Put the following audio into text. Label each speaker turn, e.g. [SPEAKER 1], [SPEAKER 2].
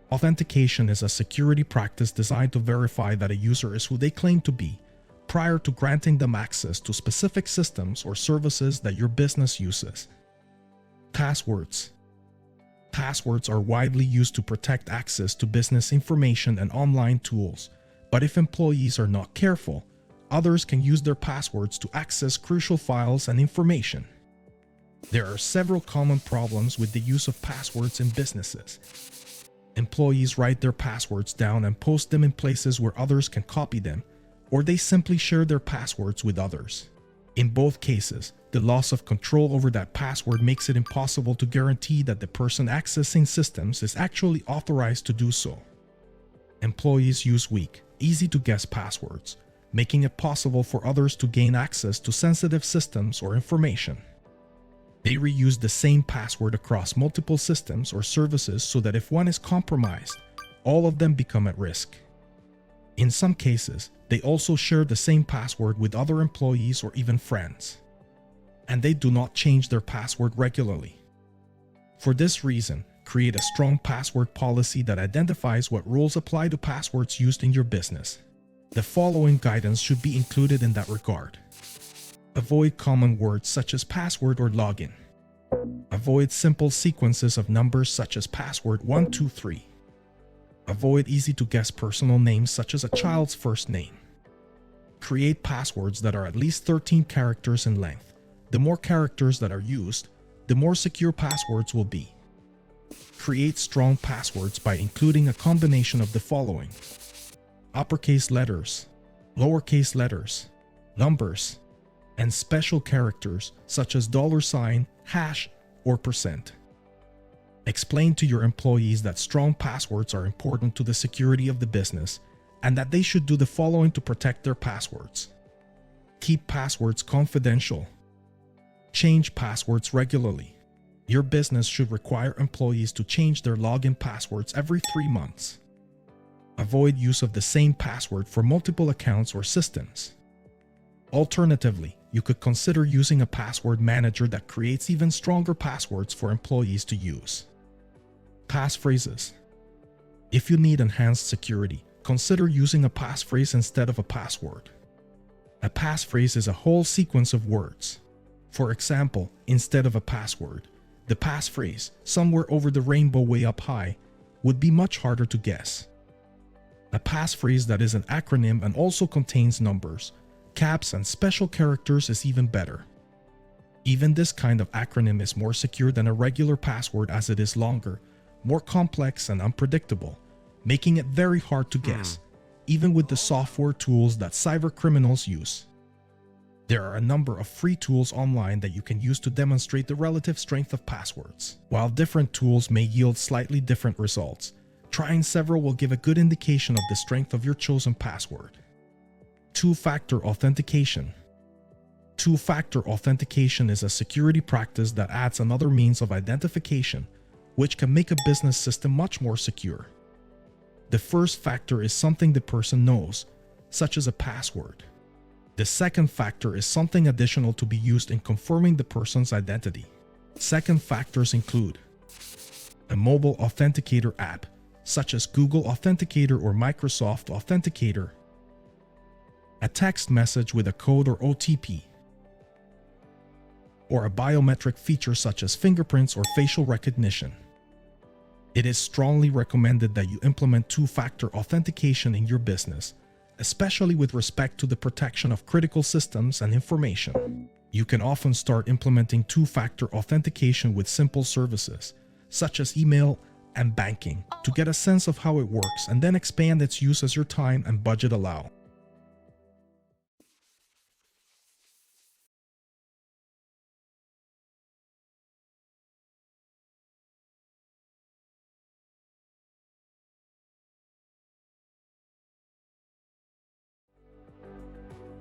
[SPEAKER 1] Authentication is a security practice designed to verify that a user is who they claim to be, prior to granting them access to specific systems or services that your business uses. Passwords. Passwords are widely used to protect access to business information and online tools, but if employees are not careful, others can use their passwords to access crucial files and information. There are several common problems with the use of passwords in businesses. Employees write their passwords down and post them in places where others can copy them, or they simply share their passwords with others. In both cases, the loss of control over that password makes it impossible to guarantee that the person accessing systems is actually authorized to do so. Employees use weak, easy-to-guess passwords, making it possible for others to gain access to sensitive systems or information. They reuse the same password across multiple systems or services so that if one is compromised, all of them become at risk. In some cases, they also share the same password with other employees or even friends. And they do not change their password regularly. For this reason, create a strong password policy that identifies what rules apply to passwords used in your business. The following guidance should be included in that regard. Avoid common words such as password or login. Avoid simple sequences of numbers such as password 123. Avoid easy-to-guess personal names such as a child's first name. Create passwords that are at least 13 characters in length. The more characters that are used, the more secure passwords will be. Create strong passwords by including a combination of the following: uppercase letters, lowercase letters, numbers, and special characters such as $, hash, or %. Explain to your employees that strong passwords are important to the security of the business and that they should do the following to protect their passwords. Keep passwords confidential. Change passwords regularly. Your business should require employees to change their login passwords every 3 months. Avoid use of the same password for multiple accounts or systems. Alternatively, you could consider using a password manager that creates even stronger passwords for employees to use. Passphrases. If you need enhanced security, consider using a passphrase instead of a password. A passphrase is a whole sequence of words. For example, instead of a password, the passphrase, somewhere over the rainbow way up high, would be much harder to guess. A passphrase that is an acronym and also contains numbers, caps, and special characters is even better. Even this kind of acronym is more secure than a regular password as it is longer, more complex, and unpredictable, making it very hard to guess, even with the software tools that cybercriminals use. There are a number of free tools online that you can use to demonstrate the relative strength of passwords. While different tools may yield slightly different results, trying several will give a good indication of the strength of your chosen password. Two-factor authentication. Two-factor authentication is a security practice that adds another means of identification, which can make a business system much more secure. The first factor is something the person knows, such as a password. The second factor is something additional to be used in confirming the person's identity. Second factors include a mobile authenticator app, such as Google Authenticator or Microsoft Authenticator, a text message with a code or OTP, or a biometric feature such as fingerprints or facial recognition. It is strongly recommended that you implement two-factor authentication in your business, especially with respect to the protection of critical systems and information. You can often start implementing two-factor authentication with simple services, such as email and banking, to get a sense of how it works and then expand its use as your time and budget allow.